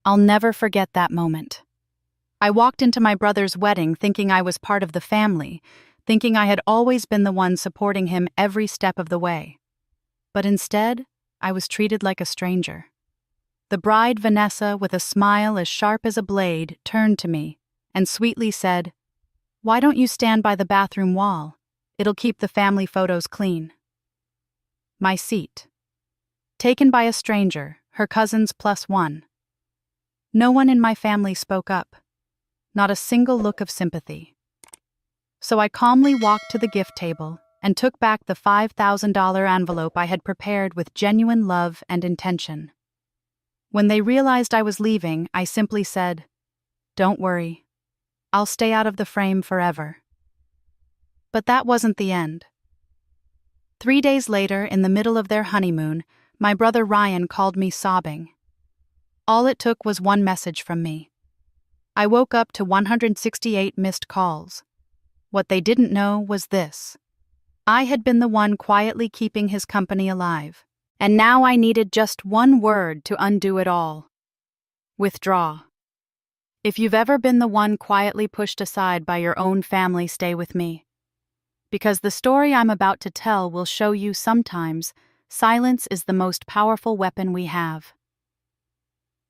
I'll never forget that moment. I walked into my brother's wedding thinking I was part of the family, thinking I had always been the one supporting him every step of the way. But instead, I was treated like a stranger. The bride, Vanessa, with a smile as sharp as a blade, turned to me and sweetly said, "Why don't you stand by the bathroom wall? It'll keep the family photos clean." My seat. Taken by a stranger, her cousins plus one. No one in my family spoke up. Not a single look of sympathy. So I calmly walked to the gift table and took back the $5,000 envelope I had prepared with genuine love and intention. When they realized I was leaving, I simply said, "Don't worry. I'll stay out of the frame forever." But that wasn't the end. 3 days later, in the middle of their honeymoon, my brother Ryan called me sobbing. All it took was one message from me. I woke up to 168 missed calls. What they didn't know was this. I had been the one quietly keeping his company alive, and now I needed just one word to undo it all. Withdraw. If you've ever been the one quietly pushed aside by your own family, stay with me. Because the story I'm about to tell will show you sometimes silence is the most powerful weapon we have.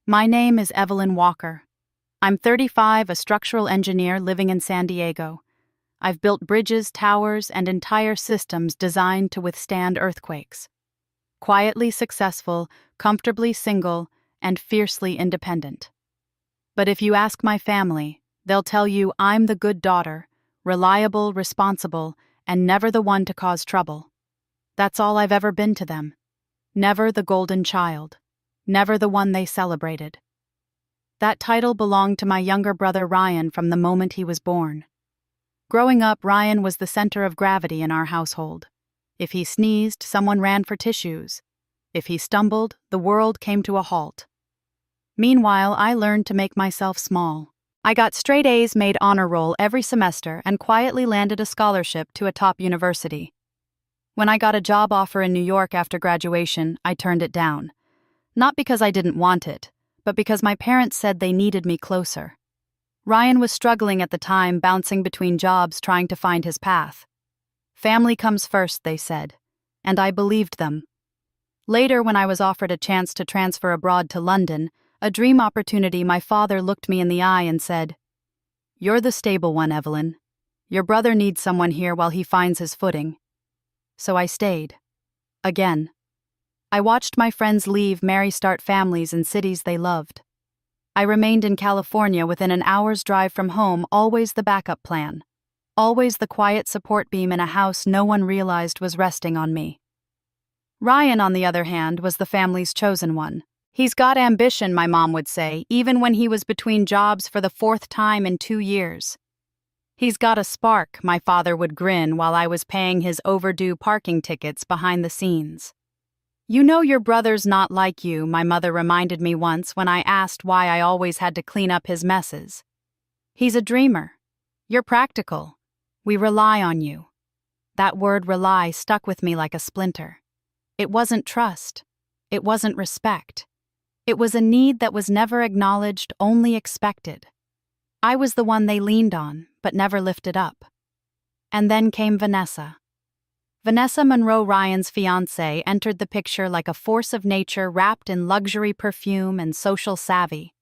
My name is Evelyn Walker. I'm 35, a structural engineer living in San Diego. I've built bridges, towers, and entire systems designed to withstand earthquakes. Quietly successful, comfortably single, and fiercely independent. But if you ask my family, they'll tell you I'm the good daughter, reliable, responsible, and never the one to cause trouble. That's all I've ever been to them. Never the golden child. Never the one they celebrated. That title belonged to my younger brother Ryan from the moment he was born. Growing up, Ryan was the center of gravity in our household. If he sneezed, someone ran for tissues. If he stumbled, the world came to a halt. Meanwhile, I learned to make myself small. I got straight A's, made honor roll every semester, and quietly landed a scholarship to a top university. When I got a job offer in New York after graduation, I turned it down. Not because I didn't want it, but because my parents said they needed me closer. Ryan was struggling at the time, bouncing between jobs, trying to find his path. Family comes first, they said, and I believed them. Later, when I was offered a chance to transfer abroad to London, a dream opportunity, my father looked me in the eye and said, "You're the stable one, Evelyn. Your brother needs someone here while he finds his footing." So I stayed. Again. I watched my friends leave, marry, start families in cities they loved. I remained in California within an hour's drive from home, always the backup plan. Always the quiet support beam in a house no one realized was resting on me. Ryan, on the other hand, was the family's chosen one. He's got ambition, my mom would say, even when he was between jobs for the 4th time in 2 years. He's got a spark, my father would grin while I was paying his overdue parking tickets behind the scenes. "You know your brother's not like you," my mother reminded me once when I asked why I always had to clean up his messes. "He's a dreamer. You're practical. We rely on you." That word rely stuck with me like a splinter. It wasn't trust. It wasn't respect. It was a need that was never acknowledged, only expected. I was the one they leaned on, but never lifted up. And then came Vanessa. Vanessa Monroe, Ryan's fiancée, entered the picture like a force of nature wrapped in luxury perfume and social savvy.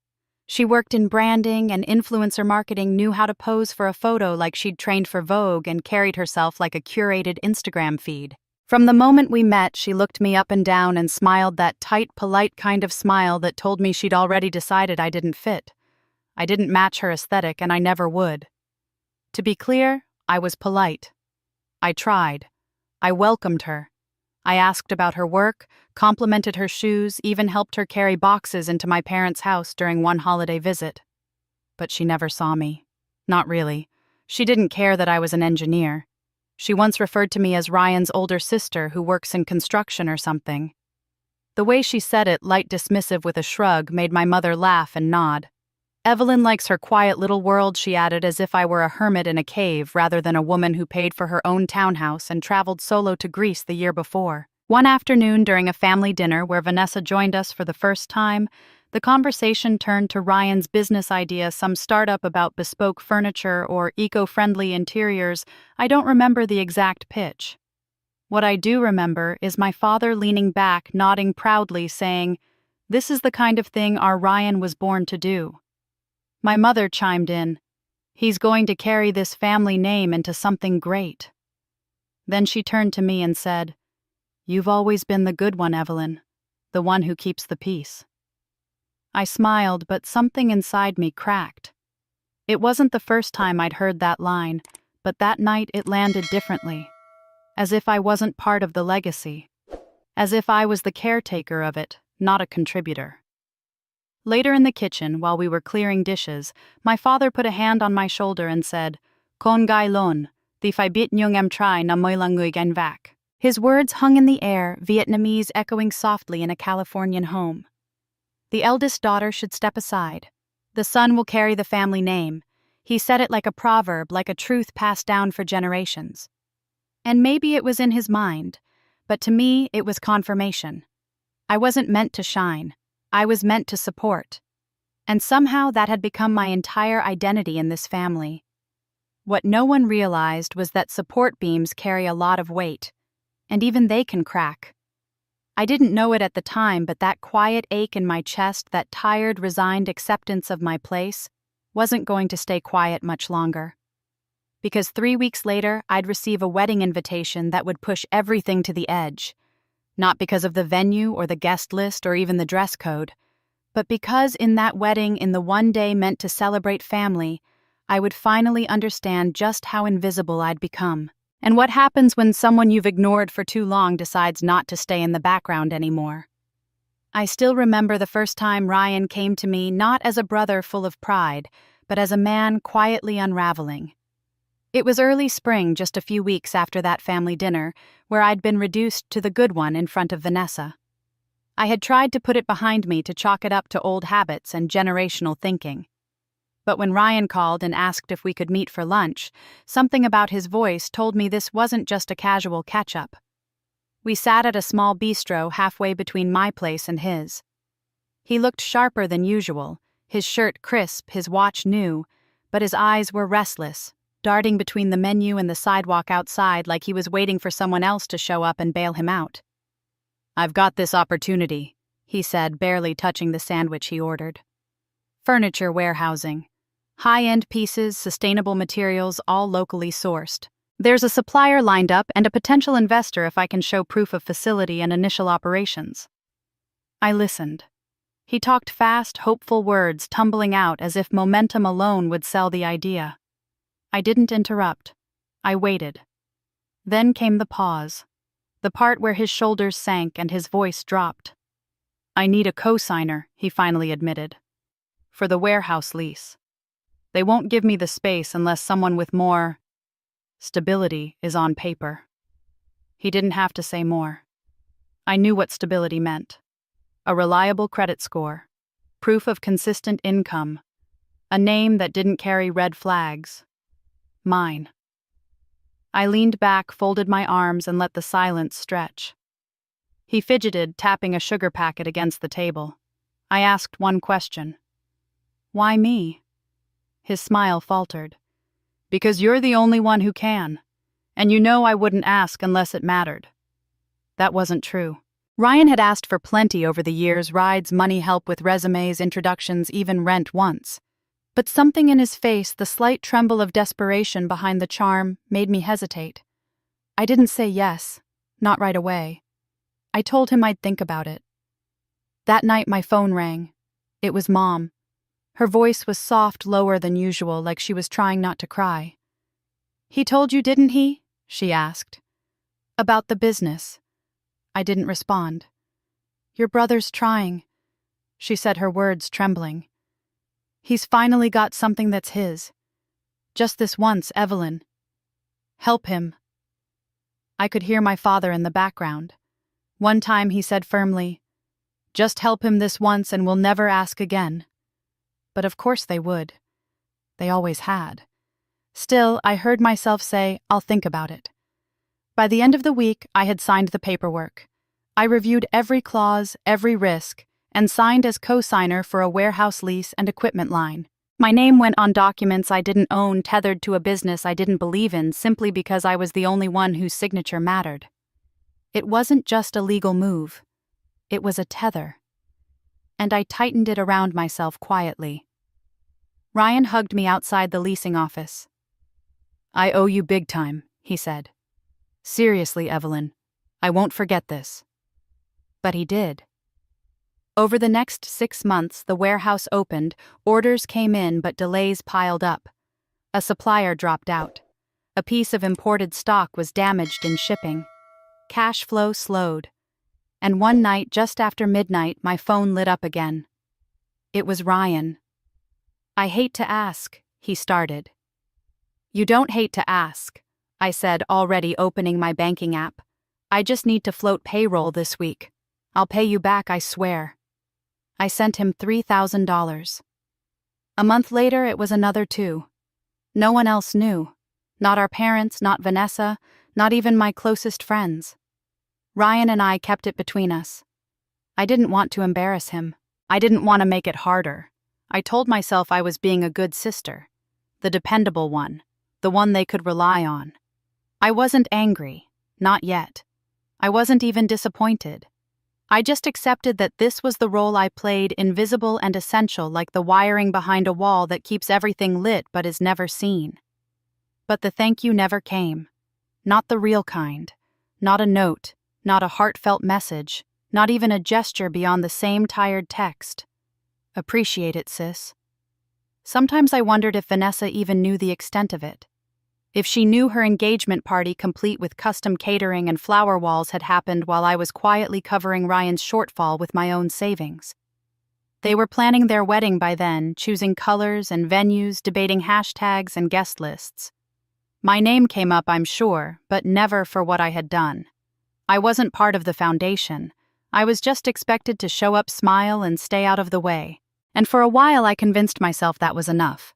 She worked in branding and influencer marketing, knew how to pose for a photo like she'd trained for Vogue, and carried herself like a curated Instagram feed. From the moment we met, she looked me up and down and smiled that tight, polite kind of smile that told me she'd already decided I didn't fit. I didn't match her aesthetic, and I never would. To be clear, I was polite. I tried. I welcomed her. I asked about her work, complimented her shoes, even helped her carry boxes into my parents' house during one holiday visit. But she never saw me. Not really. She didn't care that I was an engineer. She once referred to me as Ryan's older sister who works in construction or something. The way she said it, light dismissive with a shrug, made my mother laugh and nod. "Evelyn likes her quiet little world," she added, as if I were a hermit in a cave rather than a woman who paid for her own townhouse and traveled solo to Greece the year before. One afternoon during a family dinner where Vanessa joined us for the first time, The conversation turned to Ryan's business idea, some startup about bespoke furniture or eco-friendly interiors. I don't remember the exact pitch. What I do remember is my father leaning back, nodding proudly, saying, "This is the kind of thing our Ryan was born to do." My mother chimed in, "He's going to carry this family name into something great." Then she turned to me and said, "You've always been the good one, Evelyn, the one who keeps the peace." I smiled, but something inside me cracked. It wasn't the first time I'd heard that line, but that night it landed differently. As if I wasn't part of the legacy. As if I was the caretaker of it, not a contributor. Later in the kitchen, while we were clearing dishes, my father put a hand on my shoulder and said, "Kon gai lon, di fai bit nyung em trai na moi lang ngui gan vac." His words hung in the air, Vietnamese echoing softly in a Californian home. The eldest daughter should step aside. The son will carry the family name. He said it like a proverb, like a truth passed down for generations. And maybe it was in his mind, but to me it was confirmation. I wasn't meant to shine. I was meant to support. And somehow that had become my entire identity in this family. What no one realized was that support beams carry a lot of weight, and even they can crack. I didn't know it at the time, but that quiet ache in my chest, that tired, resigned acceptance of my place, wasn't going to stay quiet much longer. Because 3 weeks later, I'd receive a wedding invitation that would push everything to the edge. Not because of the venue or the guest list or even the dress code, but because in that wedding, in the one day meant to celebrate family, I would finally understand just how invisible I'd become. And what happens when someone you've ignored for too long decides not to stay in the background anymore. I still remember the first time Ryan came to me not as a brother full of pride, but as a man quietly unraveling. It was early spring, just a few weeks after that family dinner, where I'd been reduced to the good one in front of Vanessa. I had tried to put it behind me, to chalk it up to old habits and generational thinking. But when Ryan called and asked if we could meet for lunch, something about his voice told me this wasn't just a casual catch-up. We sat at a small bistro halfway between my place and his. He looked sharper than usual, his shirt crisp, his watch new, but his eyes were restless, darting between the menu and the sidewalk outside like he was waiting for someone else to show up and bail him out. "I've got this opportunity," he said, barely touching the sandwich he ordered. Furniture warehousing. High-end pieces, sustainable materials, all locally sourced. There's a supplier lined up and a potential investor if I can show proof of facility and initial operations. I listened. He talked fast, hopeful words tumbling out as if momentum alone would sell the idea. I didn't interrupt. I waited. Then came the pause, the part where his shoulders sank and his voice dropped. "I need a co-signer," he finally admitted, "for the warehouse lease. They won't give me the space unless someone with more stability is on paper." He didn't have to say more. I knew what stability meant. A reliable credit score, proof of consistent income, a name that didn't carry red flags. Mine. I leaned back, folded my arms, and let the silence stretch. He fidgeted, tapping a sugar packet against the table. I asked one question. "Why me?" His smile faltered. "Because you're the only one who can. And you know I wouldn't ask unless it mattered." That wasn't true. Ryan had asked for plenty over the years, rides, money, help with resumes, introductions, even rent once. But something in his face, the slight tremble of desperation behind the charm, made me hesitate. I didn't say yes, not right away. I told him I'd think about it. That night my phone rang. It was Mom. Her voice was soft, lower than usual, like she was trying not to cry. "He told you, didn't he?" she asked. "About the business." I didn't respond. "Your brother's trying," she said, her words trembling. "He's finally got something that's his. Just this once, Evelyn. Help him." I could hear my father in the background. One time he said firmly, "Just help him this once and we'll never ask again." But of course they would. They always had. Still, I heard myself say, "I'll think about it." By the end of the week, I had signed the paperwork. I reviewed every clause, every risk, and signed as co-signer for a warehouse lease and equipment line. My name went on documents I didn't own, tethered to a business I didn't believe in, simply because I was the only one whose signature mattered. It wasn't just a legal move. It was a tether. And I tightened it around myself quietly. Ryan hugged me outside the leasing office. "I owe you big time," he said. "Seriously, Evelyn, I won't forget this." But he did. Over the next 6 months, the warehouse opened, orders came in, but delays piled up. A supplier dropped out. A piece of imported stock was damaged in shipping. Cash flow slowed. And one night, just after midnight, my phone lit up again. It was Ryan. "I hate to ask," he started. "You don't hate to ask," I said, already opening my banking app. "I just need to float payroll this week. I'll pay you back, I swear." I sent him $3,000. A month later, it was another 2. No one else knew. Not our parents, not Vanessa, not even my closest friends. Ryan and I kept it between us. I didn't want to embarrass him. I didn't want to make it harder. I told myself I was being a good sister, the dependable one, the one they could rely on. I wasn't angry, not yet. I wasn't even disappointed. I just accepted that this was the role I played, invisible and essential, like the wiring behind a wall that keeps everything lit but is never seen. But the thank you never came. Not the real kind. Not a note, not a heartfelt message, not even a gesture beyond the same tired text. "Appreciate it, sis." Sometimes I wondered if Vanessa even knew the extent of it. If she knew her engagement party, complete with custom catering and flower walls, had happened while I was quietly covering Ryan's shortfall with my own savings. They were planning their wedding by then, choosing colors and venues, debating hashtags and guest lists. My name came up, I'm sure, but never for what I had done. I wasn't part of the foundation. I was just expected to show up, smile, and stay out of the way. And for a while I convinced myself that was enough.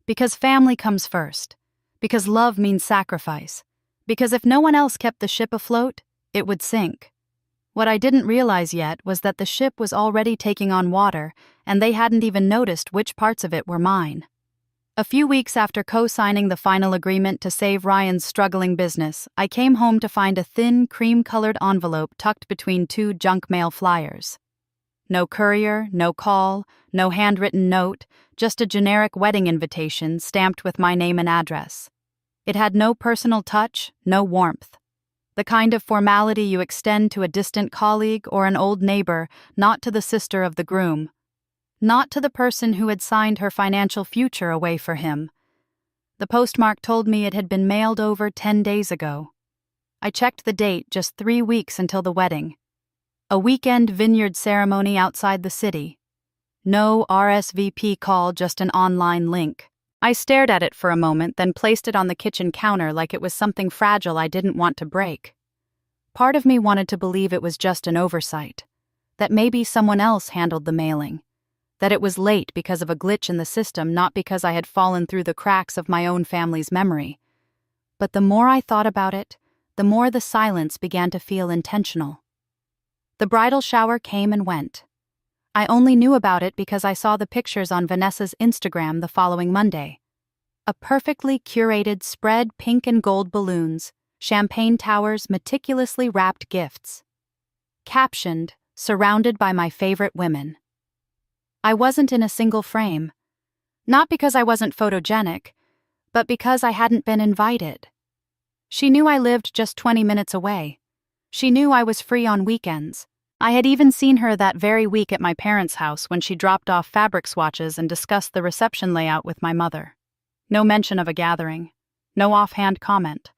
Because family comes first. Because love means sacrifice. Because if no one else kept the ship afloat, it would sink. What I didn't realize yet was that the ship was already taking on water, and they hadn't even noticed which parts of it were mine. A few weeks after co-signing the final agreement to save Ryan's struggling business, I came home to find a thin, cream-colored envelope tucked between 2 junk mail flyers. No courier, no call, no handwritten note, just a generic wedding invitation stamped with my name and address. It had no personal touch, no warmth. The kind of formality you extend to a distant colleague or an old neighbor, not to the sister of the groom. Not to the person who had signed her financial future away for him. The postmark told me it had been mailed over 10 days ago. I checked the date, just 3 weeks until the wedding. A weekend vineyard ceremony outside the city. No RSVP call, just an online link. I stared at it for a moment, then placed it on the kitchen counter like it was something fragile I didn't want to break. Part of me wanted to believe it was just an oversight. That maybe someone else handled the mailing. That it was late because of a glitch in the system, not because I had fallen through the cracks of my own family's memory. But the more I thought about it, the more the silence began to feel intentional. The bridal shower came and went. I only knew about it because I saw the pictures on Vanessa's Instagram the following Monday. A perfectly curated spread, pink and gold balloons, champagne towers, meticulously wrapped gifts. Captioned, "Surrounded by my favorite women." I wasn't in a single frame. Not because I wasn't photogenic, but because I hadn't been invited. She knew I lived just 20 minutes away. She knew I was free on weekends. I had even seen her that very week at my parents' house when she dropped off fabric swatches and discussed the reception layout with my mother. No mention of a gathering. No offhand comment.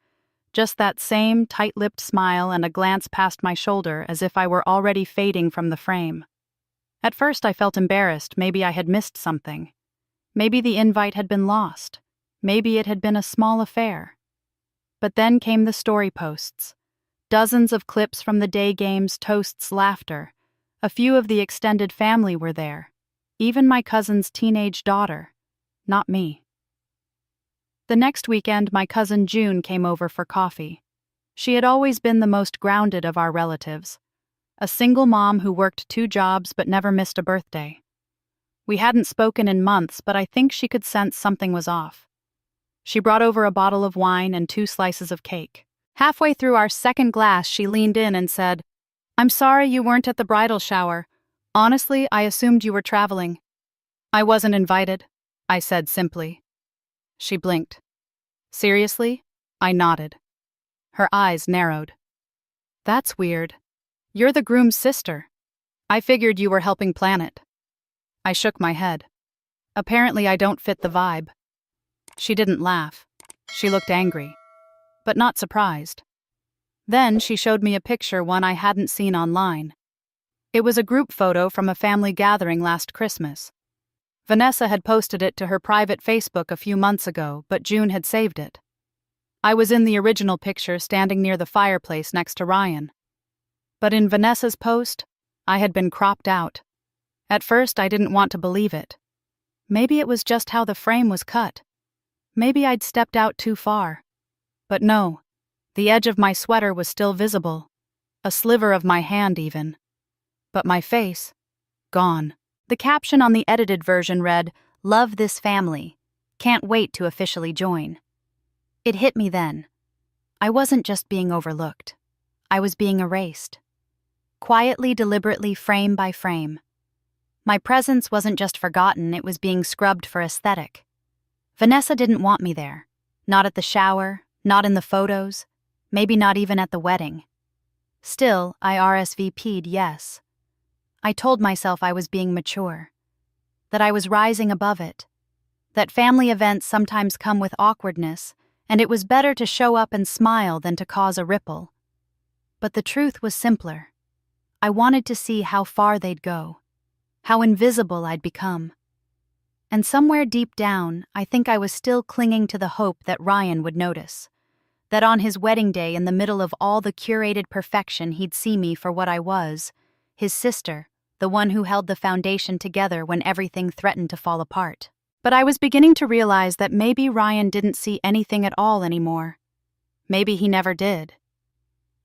Just that same tight-lipped smile and a glance past my shoulder as if I were already fading from the frame. At first I felt embarrassed. Maybe I had missed something. Maybe the invite had been lost. Maybe it had been a small affair. But then came the story posts. Dozens of clips from the day games, toasts, laughter. A few of the extended family were there. Even my cousin's teenage daughter. Not me. The next weekend, my cousin June came over for coffee. She had always been the most grounded of our relatives. a single mom who worked 2 jobs but never missed a birthday. We hadn't spoken in months, but I think she could sense something was off. She brought over a bottle of wine and 2 slices of cake. Halfway through our second glass, she leaned in and said, "I'm sorry you weren't at the bridal shower. Honestly, I assumed you were traveling." "I wasn't invited," I said simply. She blinked. "Seriously?" I nodded. Her eyes narrowed. "That's weird. You're the groom's sister. I figured you were helping plan it." I shook my head. Apparently I don't fit the vibe. She didn't laugh. She looked angry, but not surprised. Then she showed me a picture, one I hadn't seen online. It was a group photo from a family gathering last Christmas. Vanessa had posted it to her private Facebook a few months ago, but June had saved it. I was in the original picture, standing near the fireplace next to Ryan. But in Vanessa's post, I had been cropped out. At first, I didn't want to believe it. Maybe it was just how the frame was cut. Maybe I'd stepped out too far. But no, the edge of my sweater was still visible, a sliver of my hand even. But my face, gone. The caption on the edited version read, "Love this family. Can't wait to officially join." It hit me then. I wasn't just being overlooked. I was being erased. Quietly, deliberately, frame by frame. My presence wasn't just forgotten, it was being scrubbed for aesthetic. Vanessa didn't want me there. Not at the shower, not in the photos, maybe not even at the wedding. Still, I RSVP'd yes. I told myself I was being mature, that I was rising above it, that family events sometimes come with awkwardness, and it was better to show up and smile than to cause a ripple. But the truth was simpler. I wanted to see how far they'd go, how invisible I'd become. And somewhere deep down, I think I was still clinging to the hope that Ryan would notice, that on his wedding day, in the middle of all the curated perfection, he'd see me for what I was, his sister, the one who held the foundation together when everything threatened to fall apart. But I was beginning to realize that maybe Ryan didn't see anything at all anymore. Maybe he never did.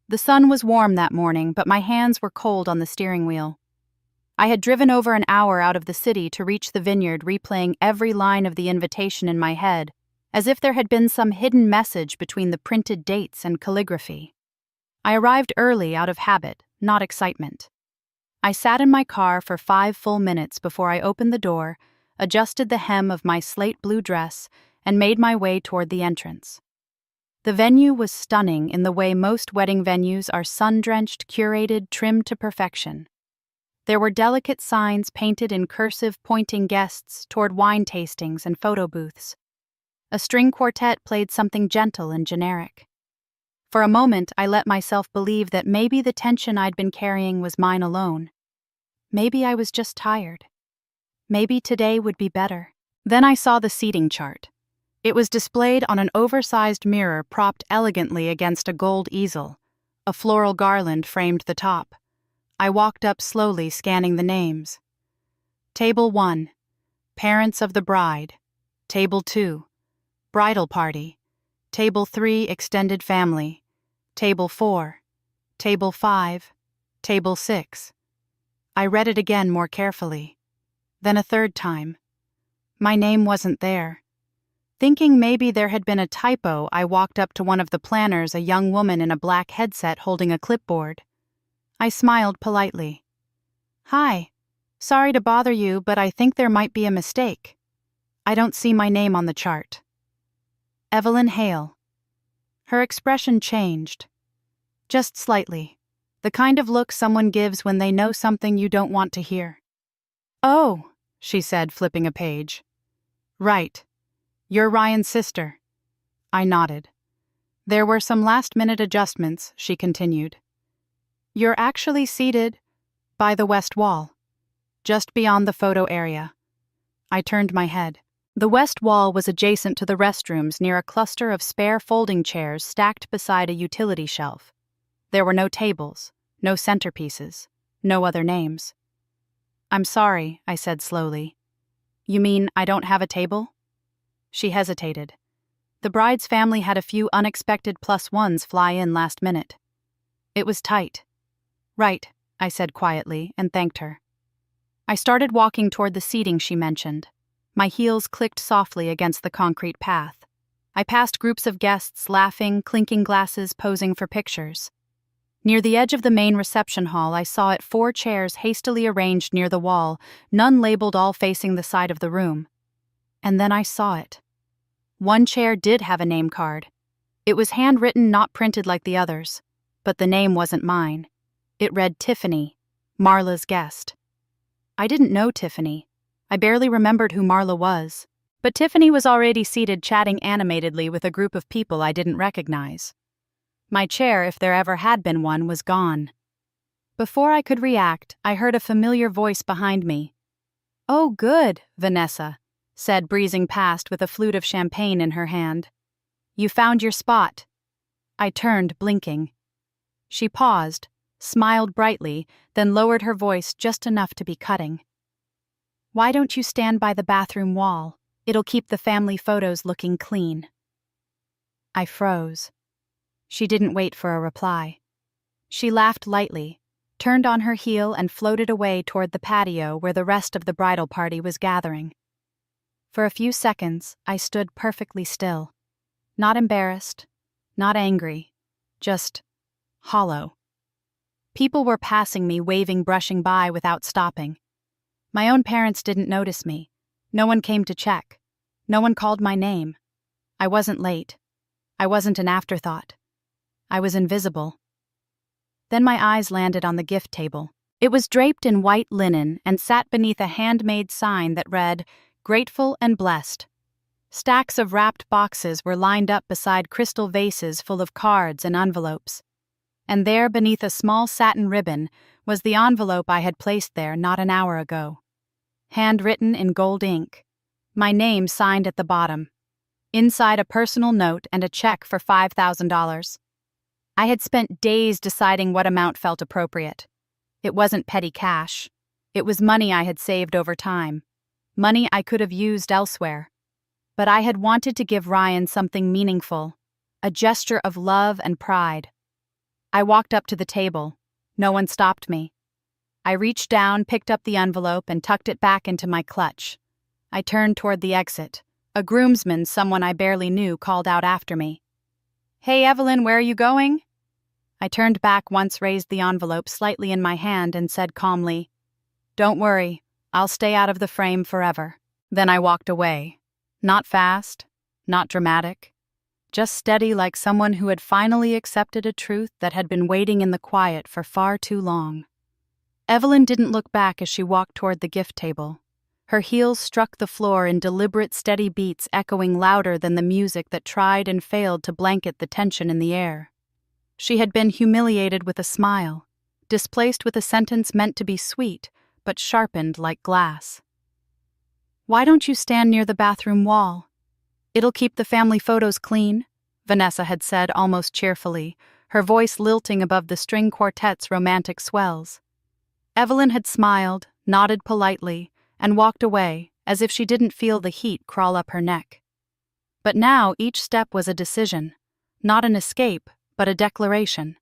The sun was warm that morning, but my hands were cold on the steering wheel. I had driven over an hour out of the city to reach the vineyard, replaying every line of the invitation in my head, as if there had been some hidden message between the printed dates and calligraphy. I arrived early out of habit, not excitement. I sat in my car for 5 full minutes before I opened the door, adjusted the hem of my slate blue dress, and made my way toward the entrance. The venue was stunning in the way most wedding venues are, sun-drenched, curated, trimmed to perfection. There were delicate signs painted in cursive pointing guests toward wine tastings and photo booths. A string quartet played something gentle and generic. For a moment, I let myself believe that maybe the tension I'd been carrying was mine alone. Maybe I was just tired. Maybe today would be better. Then I saw the seating chart. It was displayed on an oversized mirror propped elegantly against a gold easel. A floral garland framed the top. I walked up slowly, scanning the names. Table 1, Parents of the Bride. Table 2, Bridal Party. Table 3, Extended Family. Table 4, Table 5, Table 6. I read it again more carefully. Then a third time. My name wasn't there. Thinking maybe there had been a typo, I walked up to one of the planners, a young woman in a black headset holding a clipboard. I smiled politely. "Hi. Sorry to bother you, but I think there might be a mistake. I don't see my name on the chart." Evelyn Hale. Her expression changed. Just slightly. The kind of look someone gives when they know something you don't want to hear. "Oh," she said, flipping a page. "Right. You're Ryan's sister." I nodded. "There were some last-minute adjustments," she continued. "You're actually seated by the west wall, just beyond the photo area." I turned my head. The west wall was adjacent to the restrooms, near a cluster of spare folding chairs stacked beside a utility shelf. There were no tables, no centerpieces, no other names. "I'm sorry," I said slowly. "You mean I don't have a table?" She hesitated. The bride's family had a few unexpected +1s fly in last minute. It was tight. "Right," I said quietly, and thanked her. I started walking toward the seating she mentioned. My heels clicked softly against the concrete path. I passed groups of guests laughing, clinking glasses, posing for pictures. Near the edge of the main reception hall, I saw 4 chairs hastily arranged near the wall, none labeled, all facing the side of the room. And then I saw it. One chair did have a name card. It was handwritten, not printed like the others. But the name wasn't mine. It read Tiffany, Marla's guest. I didn't know Tiffany. I barely remembered who Marla was. But Tiffany was already seated chatting animatedly with a group of people I didn't recognize. My chair, if there ever had been one, was gone. Before I could react, I heard a familiar voice behind me. "Oh, good," Vanessa said, breezing past with a flute of champagne in her hand. "You found your spot." I turned, blinking. She paused, smiled brightly, then lowered her voice just enough to be cutting. "Why don't you stand by the bathroom wall? It'll keep the family photos looking clean." I froze. She didn't wait for a reply. She laughed lightly, turned on her heel, and floated away toward the patio where the rest of the bridal party was gathering. For a few seconds, I stood perfectly still. Not embarrassed, not angry, just hollow. People were passing me, waving, brushing by without stopping. My own parents didn't notice me. No one came to check. No one called my name. I wasn't late. I wasn't an afterthought. I was invisible. Then my eyes landed on the gift table. It was draped in white linen and sat beneath a handmade sign that read, "Grateful and Blessed." Stacks of wrapped boxes were lined up beside crystal vases full of cards and envelopes. And there, beneath a small satin ribbon, was the envelope I had placed there not an hour ago. Handwritten in gold ink. My name signed at the bottom. Inside, a personal note and a check for $5,000. I had spent days deciding what amount felt appropriate. It wasn't petty cash. It was money I had saved over time. Money I could have used elsewhere. But I had wanted to give Ryan something meaningful, a gesture of love and pride. I walked up to the table. No one stopped me. I reached down, picked up the envelope, and tucked it back into my clutch. I turned toward the exit. A groomsman, someone I barely knew, called out after me. "Hey, Evelyn, where are you going?" I turned back, once raised the envelope slightly in my hand, and said calmly, "Don't worry, I'll stay out of the frame forever." Then I walked away. Not fast, not dramatic, just steady, like someone who had finally accepted a truth that had been waiting in the quiet for far too long. Evelyn didn't look back as she walked toward the gift table. Her heels struck the floor in deliberate, steady beats, echoing louder than the music that tried and failed to blanket the tension in the air. She had been humiliated with a smile, displaced with a sentence meant to be sweet, but sharpened like glass. "Why don't you stand near the bathroom wall? It'll keep the family photos clean," Vanessa had said almost cheerfully, her voice lilting above the string quartet's romantic swells. Evelyn had smiled, nodded politely, and walked away as if she didn't feel the heat crawl up her neck. But now each step was a decision, not an escape, but a declaration.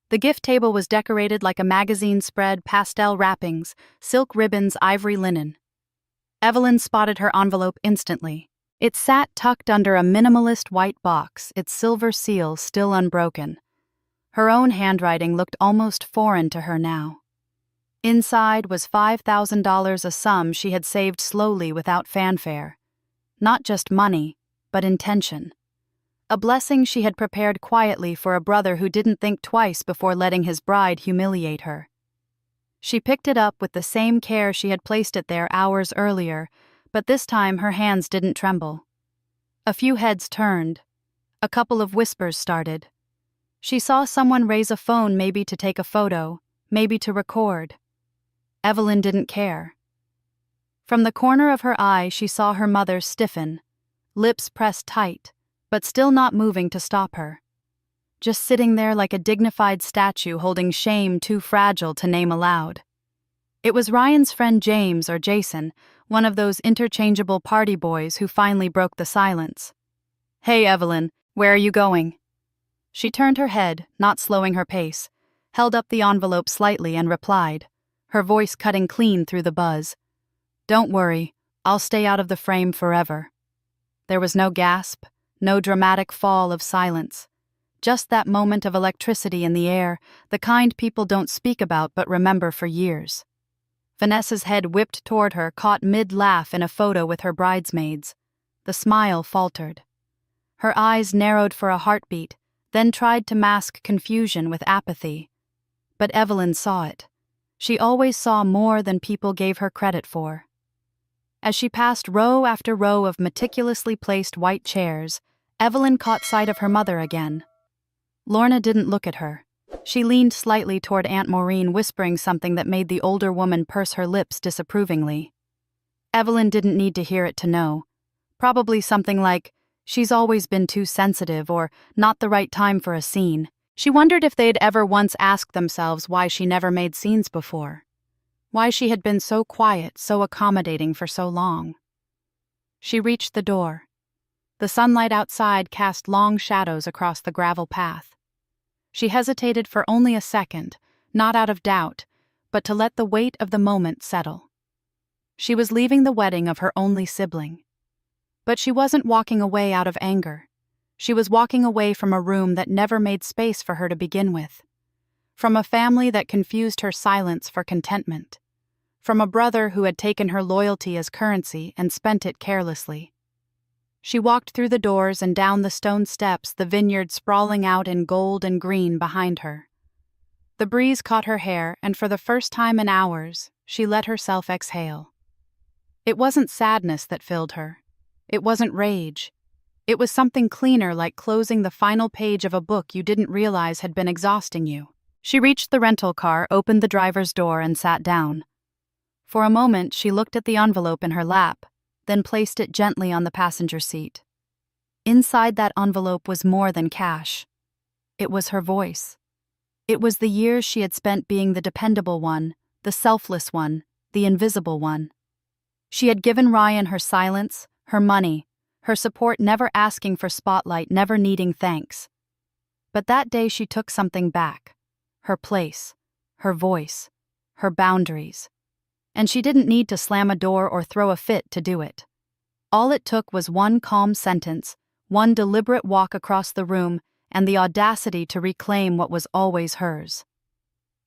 The gift table was decorated like a magazine spread, pastel wrappings, silk ribbons, ivory linen. Evelyn spotted her envelope instantly. It sat tucked under a minimalist white box, its silver seal still unbroken. Her own handwriting looked almost foreign to her now. Inside was $5,000, a sum she had saved slowly without fanfare. Not just money, but intention. A blessing she had prepared quietly for a brother who didn't think twice before letting his bride humiliate her. She picked it up with the same care she had placed it there hours earlier, but this time her hands didn't tremble. A few heads turned. A couple of whispers started. She saw someone raise a phone, maybe to take a photo, maybe to record. Evelyn didn't care. From the corner of her eye, she saw her mother stiffen, lips pressed tight, but still not moving to stop her. Just sitting there like a dignified statue holding shame too fragile to name aloud. It was Ryan's friend James, or Jason, one of those interchangeable party boys who finally broke the silence. "Hey, Evelyn, where are you going?" She turned her head, not slowing her pace, held up the envelope slightly and replied, her voice cutting clean through the buzz. "Don't worry, I'll stay out of the frame forever." There was no gasp, no dramatic fall of silence. Just that moment of electricity in the air, the kind people don't speak about but remember for years. Vanessa's head whipped toward her, caught mid-laugh in a photo with her bridesmaids. The smile faltered. Her eyes narrowed for a heartbeat, then tried to mask confusion with apathy. But Evelyn saw it. She always saw more than people gave her credit for. As she passed row after row of meticulously placed white chairs, Evelyn caught sight of her mother again. Lorna didn't look at her. She leaned slightly toward Aunt Maureen, whispering something that made the older woman purse her lips disapprovingly. Evelyn didn't need to hear it to know. Probably something like, "She's always been too sensitive," or "not the right time for a scene." She wondered if they'd ever once asked themselves why she never made scenes before. Why she had been so quiet, so accommodating for so long. She reached the door. The sunlight outside cast long shadows across the gravel path. She hesitated for only a second, not out of doubt, but to let the weight of the moment settle. She was leaving the wedding of her only sibling. But she wasn't walking away out of anger. She was walking away from a room that never made space for her to begin with. From a family that confused her silence for contentment. From a brother who had taken her loyalty as currency and spent it carelessly. She walked through the doors and down the stone steps, the vineyard sprawling out in gold and green behind her. The breeze caught her hair, and for the first time in hours, she let herself exhale. It wasn't sadness that filled her. It wasn't rage. It was something cleaner, like closing the final page of a book you didn't realize had been exhausting you. She reached the rental car, opened the driver's door, and sat down. For a moment, she looked at the envelope in her lap, then placed it gently on the passenger seat. Inside that envelope was more than cash. It was her voice. It was the years she had spent being the dependable one, the selfless one, the invisible one. She had given Ryan her silence, her money, her support, never asking for spotlight, never needing thanks. But that day she took something back. Her place, her voice, her boundaries. And she didn't need to slam a door or throw a fit to do it. All it took was one calm sentence, one deliberate walk across the room, and the audacity to reclaim what was always hers.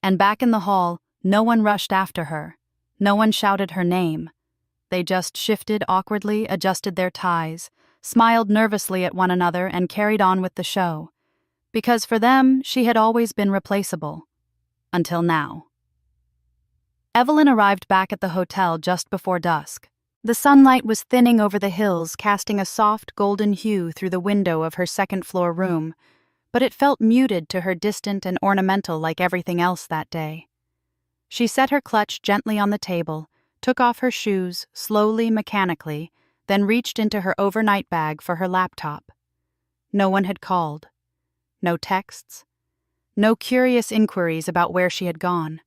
And back in the hall, no one rushed after her. No one shouted her name. They just shifted awkwardly, adjusted their ties, smiled nervously at one another, and carried on with the show. Because for them, she had always been replaceable. Until now. Evelyn arrived back at the hotel just before dusk. The sunlight was thinning over the hills, casting a soft golden hue through the window of her second-floor room, but it felt muted to her, distant and ornamental like everything else that day. She set her clutch gently on the table, took off her shoes, slowly, mechanically, then reached into her overnight bag for her laptop. No one had called. No texts. No curious inquiries about where she had gone.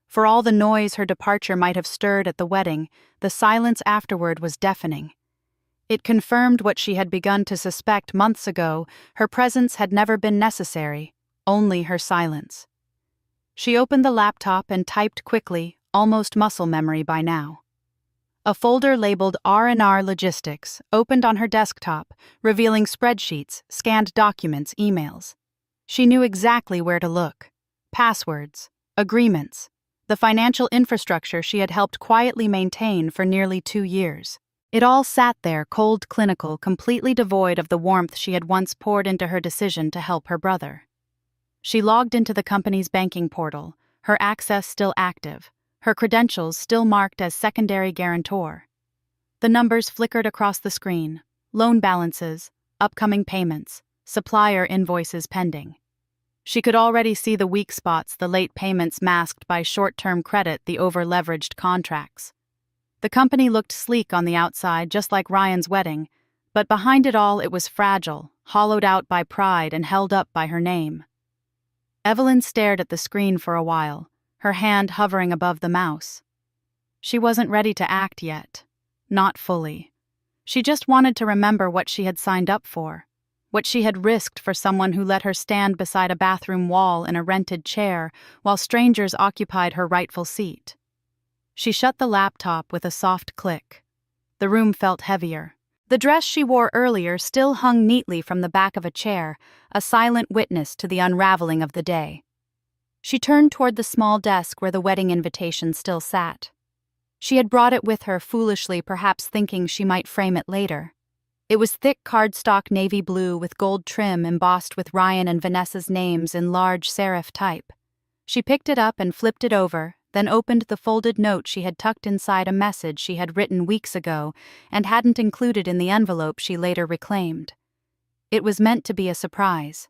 For all the noise her departure might have stirred at the wedding, the silence afterward was deafening. It confirmed what she had begun to suspect months ago: her presence had never been necessary, only her silence. She opened the laptop and typed quickly, almost muscle memory by now. A folder labeled R&R Logistics opened on her desktop, revealing spreadsheets, scanned documents, emails. She knew exactly where to look. Passwords, agreements, the financial infrastructure she had helped quietly maintain for nearly 2 years. It all sat there, cold, clinical, completely devoid of the warmth she had once poured into her decision to help her brother. She logged into the company's banking portal, her access still active, her credentials still marked as secondary guarantor. The numbers flickered across the screen: loan balances, upcoming payments, supplier invoices pending. She could already see the weak spots, the late payments masked by short-term credit, the over-leveraged contracts. The company looked sleek on the outside, just like Ryan's wedding, but behind it all it was fragile, hollowed out by pride and held up by her name. Evelyn stared at the screen for a while, her hand hovering above the mouse. She wasn't ready to act yet. Not fully. She just wanted to remember what she had signed up for. what she had risked for someone who let her stand beside a bathroom wall in a rented chair while strangers occupied her rightful seat. She shut the laptop with a soft click. The room felt heavier. The dress she wore earlier still hung neatly from the back of a chair, a silent witness to the unraveling of the day. She turned toward the small desk where the wedding invitation still sat. She had brought it with her foolishly, perhaps thinking she might frame it later. It was thick cardstock navy blue with gold trim embossed with Ryan and Vanessa's names in large serif type. She picked it up and flipped it over, then opened the folded note she had tucked inside a message she had written weeks ago and hadn't included in the envelope she later reclaimed. It was meant to be a surprise.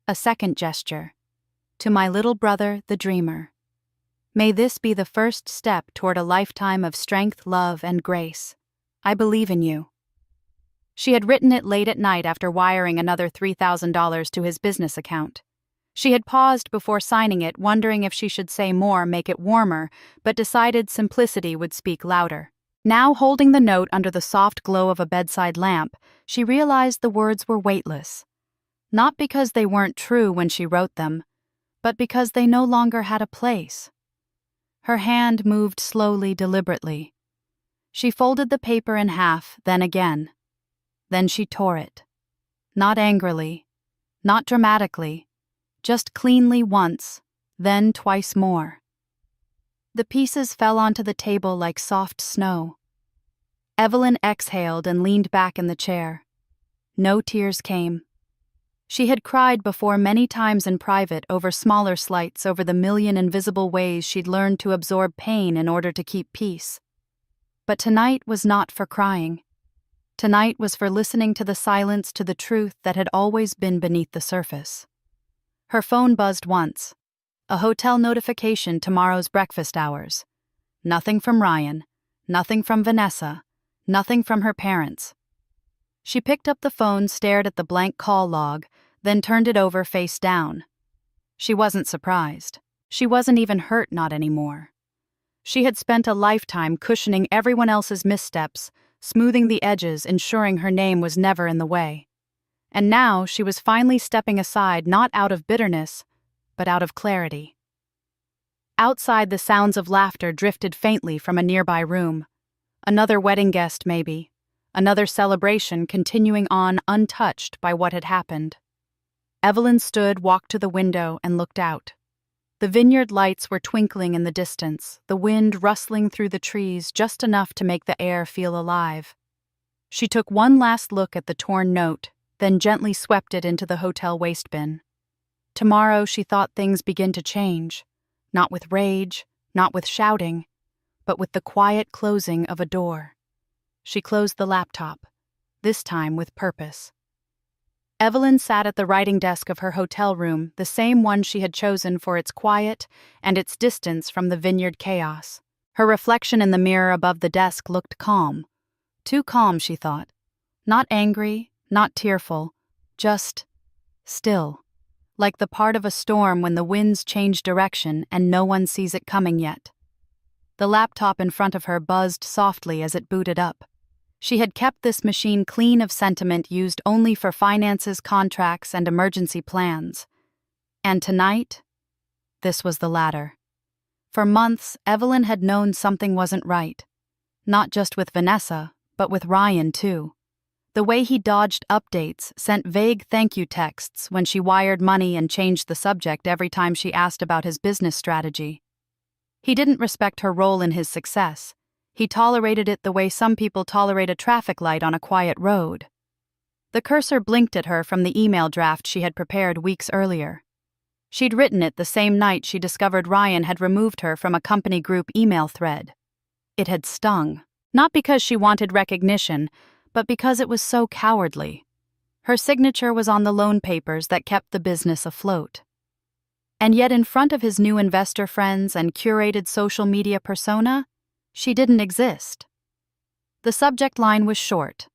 A second gesture. To my little brother, the dreamer. May this be the first step toward a lifetime of strength, love, and grace. I believe in you. She had written it late at night after wiring another $3,000 to his business account. She had paused before signing it, wondering if she should say more, make it warmer, but decided simplicity would speak louder. Now, holding the note under the soft glow of a bedside lamp, she realized the words were weightless. Not because they weren't true when she wrote them, but because they no longer had a place. Her hand moved slowly, deliberately. She folded the paper in half, then again. Then she tore it. Not angrily, not dramatically, just cleanly once, then twice more. The pieces fell onto the table like soft snow. Evelyn exhaled and leaned back in the chair. No tears came. She had cried before many times in private over smaller slights, over the million invisible ways she'd learned to absorb pain in order to keep peace. But tonight was not for crying. Tonight was for listening to the silence, to the truth that had always been beneath the surface. Her phone buzzed once. A hotel notification, tomorrow's breakfast hours. Nothing from Ryan, nothing from Vanessa, nothing from her parents. She picked up the phone, stared at the blank call log, then turned it over face down. She wasn't surprised. She wasn't even hurt, not anymore. She had spent a lifetime cushioning everyone else's missteps, smoothing the edges, ensuring her name was never in the way. And now she was finally stepping aside, not out of bitterness, but out of clarity. Outside, the sounds of laughter drifted faintly from a nearby room. Another wedding guest, maybe. Another celebration continuing on untouched by what had happened. Evelyn stood, walked to the window, and looked out. The vineyard lights were twinkling in the distance, the wind rustling through the trees just enough to make the air feel alive. She took one last look at the torn note, then gently swept it into the hotel waste bin. Tomorrow, she thought, things begin to change, not with rage, not with shouting, but with the quiet closing of a door. She closed the laptop, this time with purpose. Evelyn sat at the writing desk of her hotel room, the same one she had chosen for its quiet and its distance from the vineyard chaos. Her reflection in the mirror above the desk looked calm. Too calm, she thought. Not angry, not tearful, just still, like the part of a storm when the winds change direction and no one sees it coming yet. The laptop in front of her buzzed softly as it booted up. She had kept this machine clean of sentiment used only for finances, contracts, and emergency plans. And tonight, this was the latter. For months, Evelyn had known something wasn't right. Not just with Vanessa, but with Ryan, too. The way he dodged updates, sent vague thank you texts when she wired money and changed the subject every time she asked about his business strategy. He didn't respect her role in his success. He tolerated it the way some people tolerate a traffic light on a quiet road. The cursor blinked at her from the email draft she had prepared weeks earlier. She'd written it the same night she discovered Ryan had removed her from a company group email thread. It had stung, not because she wanted recognition, but because it was so cowardly. Her signature was on the loan papers that kept the business afloat. And yet in front of his new investor friends and curated social media persona, she didn't exist. The subject line was short.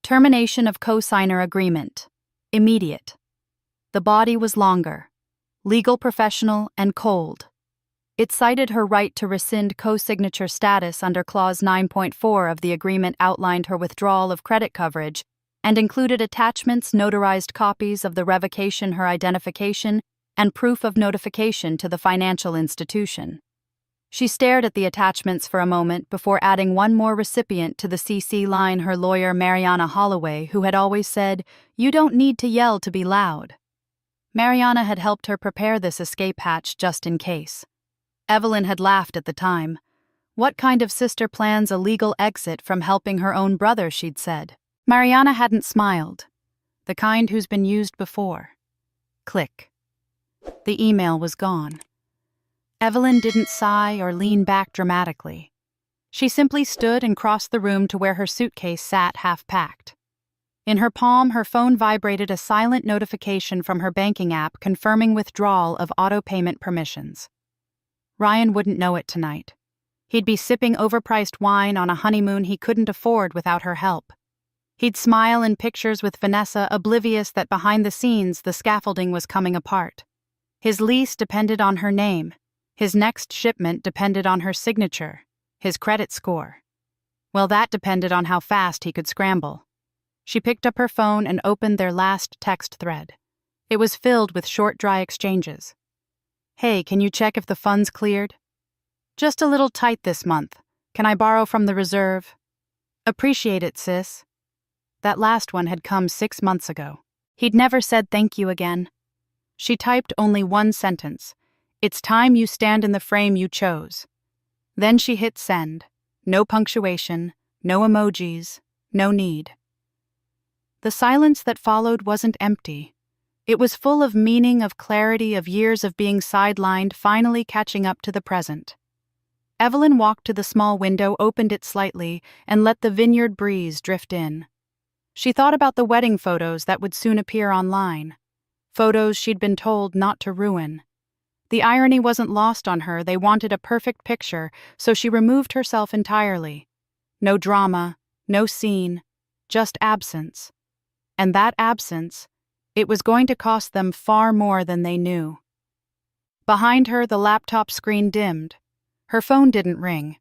Termination of co-signer agreement. Immediate. The body was longer. Legal professional and cold. It cited her right to rescind co-signature status under Clause 9.4 of the agreement, outlined her withdrawal of credit coverage, and included attachments, notarized copies of the revocation her identification, and proof of notification to the financial institution. She stared at the attachments for a moment before adding one more recipient to the CC line, her lawyer Mariana Holloway, who had always said, "You don't need to yell to be loud." Mariana had helped her prepare this escape hatch just in case. Evelyn had laughed at the time. What kind of sister plans a legal exit from helping her own brother, she'd said. Mariana hadn't smiled. The kind who's been used before. Click. The email was gone. Evelyn didn't sigh or lean back dramatically. She simply stood and crossed the room to where her suitcase sat half-packed. In her palm, her phone vibrated a silent notification from her banking app confirming withdrawal of auto-payment permissions. Ryan wouldn't know it tonight. He'd be sipping overpriced wine on a honeymoon he couldn't afford without her help. He'd smile in pictures with Vanessa, oblivious that behind the scenes the scaffolding was coming apart. His lease depended on her name. His next shipment depended on her signature, his credit score. Well, that depended on how fast he could scramble. She picked up her phone and opened their last text thread. It was filled with short, dry exchanges. "Hey, can you check if the funds cleared? Just a little tight this month. Can I borrow from the reserve? Appreciate it, sis." That last one had come 6 months ago. He'd never said thank you again. She typed only one sentence. "It's time you stand in the frame you chose." Then she hit send. No punctuation, no emojis, no need. The silence that followed wasn't empty. It was full of meaning, of clarity, of years of being sidelined, finally catching up to the present. Evelyn walked to the small window, opened it slightly, and let the vineyard breeze drift in. She thought about the wedding photos that would soon appear online. Photos she'd been told not to ruin. The irony wasn't lost on her. They wanted a perfect picture, so she removed herself entirely. No drama, no scene, just absence. And that absence, it was going to cost them far more than they knew. Behind her, the laptop screen dimmed. Her phone didn't ring.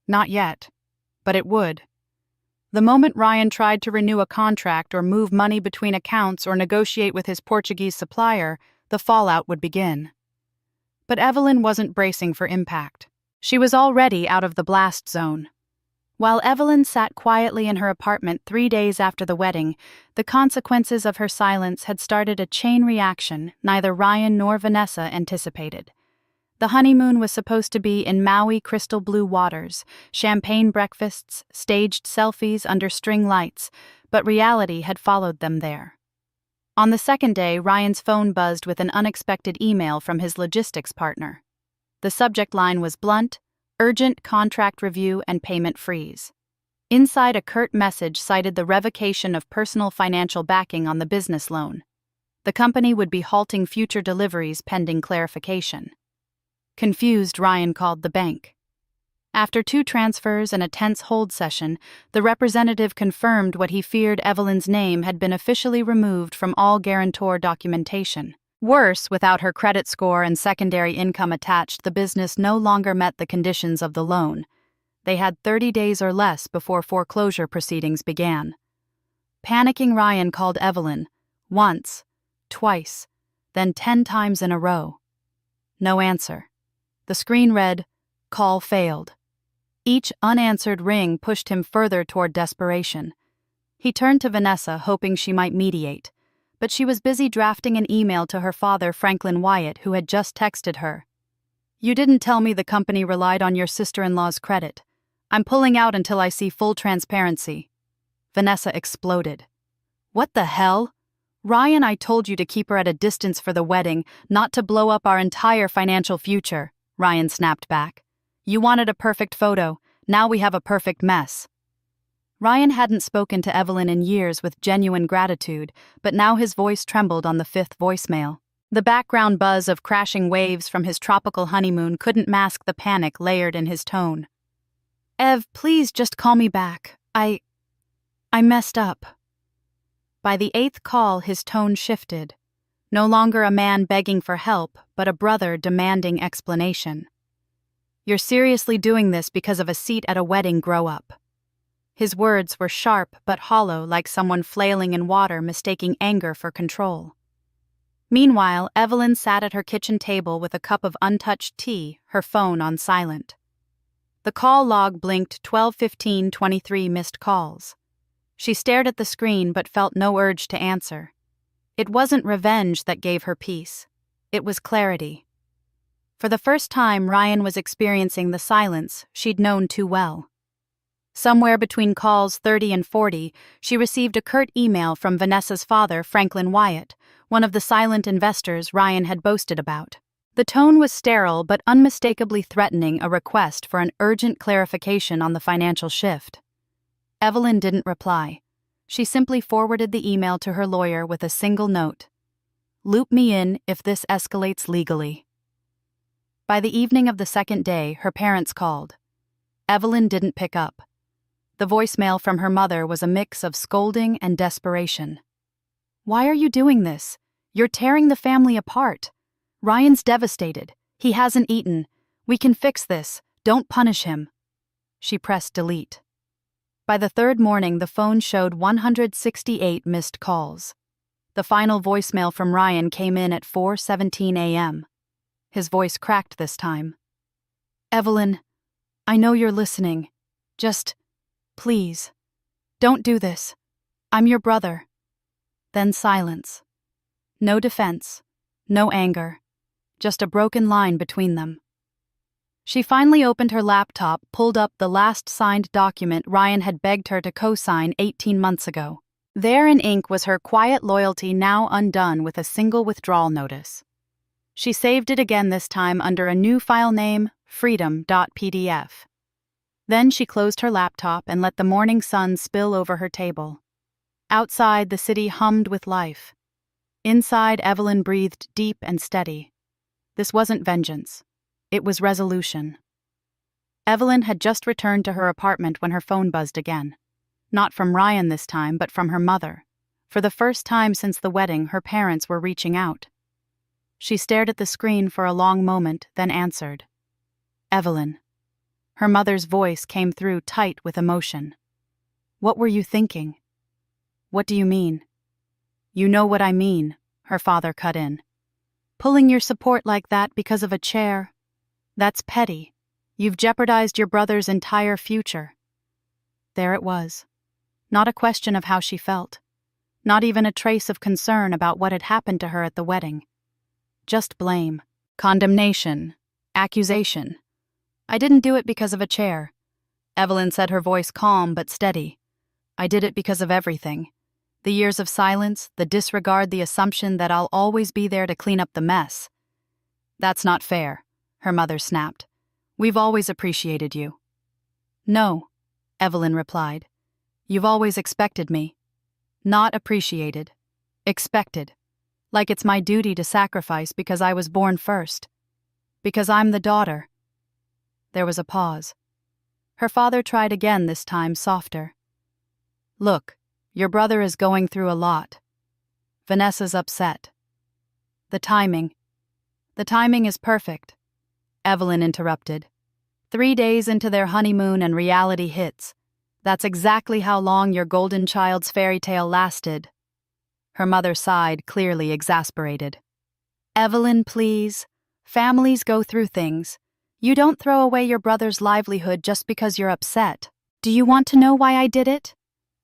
Not yet. But it would. The moment Ryan tried to renew a contract or move money between accounts or negotiate with his Portuguese supplier, the fallout would begin. But Evelyn wasn't bracing for impact. She was already out of the blast zone. While Evelyn sat quietly in her apartment 3 days after the wedding, the consequences of her silence had started a chain reaction neither Ryan nor Vanessa anticipated. The honeymoon was supposed to be in Maui crystal blue waters, champagne breakfasts, staged selfies under string lights, but reality had followed them there. On the second day, Ryan's phone buzzed with an unexpected email from his logistics partner. The subject line was blunt: urgent contract review and payment freeze. Inside, a curt message cited the revocation of personal financial backing on the business loan. The company would be halting future deliveries pending clarification. Confused, Ryan called the bank. After 2 transfers and a tense hold session, the representative confirmed what he feared: Evelyn's name had been officially removed from all guarantor documentation. Worse, without her credit score and secondary income attached, the business no longer met the conditions of the loan. They had 30 days or less before foreclosure proceedings began. Panicking, Ryan called Evelyn, once, twice, then 10 times in a row. No answer. The screen read, "Call failed." Each unanswered ring pushed him further toward desperation. He turned to Vanessa, hoping she might mediate, but she was busy drafting an email to her father, Franklin Wyatt, who had just texted her. "You didn't tell me the company relied on your sister-in-law's credit. I'm pulling out until I see full transparency." Vanessa exploded. "What the hell? Ryan, I told you to keep her at a distance for the wedding, not to blow up our entire financial future," Ryan snapped back. "You wanted a perfect photo. Now we have a perfect mess." Ryan hadn't spoken to Evelyn in years with genuine gratitude, but now his voice trembled on the 5th voicemail. The background buzz of crashing waves from his tropical honeymoon couldn't mask the panic layered in his tone. "Ev, please just call me back. I messed up." By the 8th call, his tone shifted. No longer a man begging for help, but a brother demanding explanation. "You're seriously doing this because of a seat at a wedding, grow up." His words were sharp but hollow, like someone flailing in water mistaking anger for control. Meanwhile, Evelyn sat at her kitchen table with a cup of untouched tea, her phone on silent. The call log blinked 12:15-23 missed calls. She stared at the screen but felt no urge to answer. It wasn't revenge that gave her peace. It was clarity. For the first time, Ryan was experiencing the silence she'd known too well. Somewhere between calls 30 and 40, she received a curt email from Vanessa's father, Franklin Wyatt, one of the silent investors Ryan had boasted about. The tone was sterile but unmistakably threatening, a request for an urgent clarification on the financial shift. Evelyn didn't reply. She simply forwarded the email to her lawyer with a single note. "Loop me in if this escalates legally." By the evening of the second day, her parents called. Evelyn didn't pick up. The voicemail from her mother was a mix of scolding and desperation. "Why are you doing this? You're tearing the family apart. Ryan's devastated. He hasn't eaten. We can fix this. Don't punish him." She pressed delete. By the third morning, the phone showed 168 missed calls. The final voicemail from Ryan came in at 4:17 a.m. His voice cracked this time. "Evelyn, I know you're listening. Just, please, don't do this. I'm your brother." Then silence. No defense, no anger, just a broken line between them. She finally opened her laptop, pulled up the last signed document Ryan had begged her to co-sign 18 months ago. There in ink was her quiet loyalty, now undone with a single withdrawal notice. She saved it again, this time under a new file name, freedom.pdf. Then she closed her laptop and let the morning sun spill over her table. Outside, the city hummed with life. Inside, Evelyn breathed deep and steady. This wasn't vengeance. It was resolution. Evelyn had just returned to her apartment when her phone buzzed again. Not from Ryan this time, but from her mother. For the first time since the wedding, her parents were reaching out. She stared at the screen for a long moment, then answered. "Evelyn." Her mother's voice came through tight with emotion. "What were you thinking?" "What do you mean?" "You know what I mean," her father cut in. "Pulling your support like that because of a chair. That's petty. You've jeopardized your brother's entire future." There it was. Not a question of how she felt. Not even a trace of concern about what had happened to her at the wedding. Just blame, condemnation, accusation. "I didn't do it because of a chair." Evelyn said, her voice calm but steady. "I did it because of everything. The years of silence, the disregard, the assumption that I'll always be there to clean up the mess." "That's not fair," her mother snapped. "We've always appreciated you." "No," Evelyn replied. "You've always expected me. Not appreciated. Expected. Like it's my duty to sacrifice because I was born first. Because I'm the daughter." There was a pause. Her father tried again, this time softer. "Look, your brother is going through a lot. Vanessa's upset. The timing is perfect," Evelyn interrupted. 3 days into their honeymoon and reality hits. That's exactly how long your golden child's fairy tale lasted. Her mother sighed, clearly exasperated. "Evelyn, please. Families go through things. You don't throw away your brother's livelihood just because you're upset. Do you want to know why I did it?"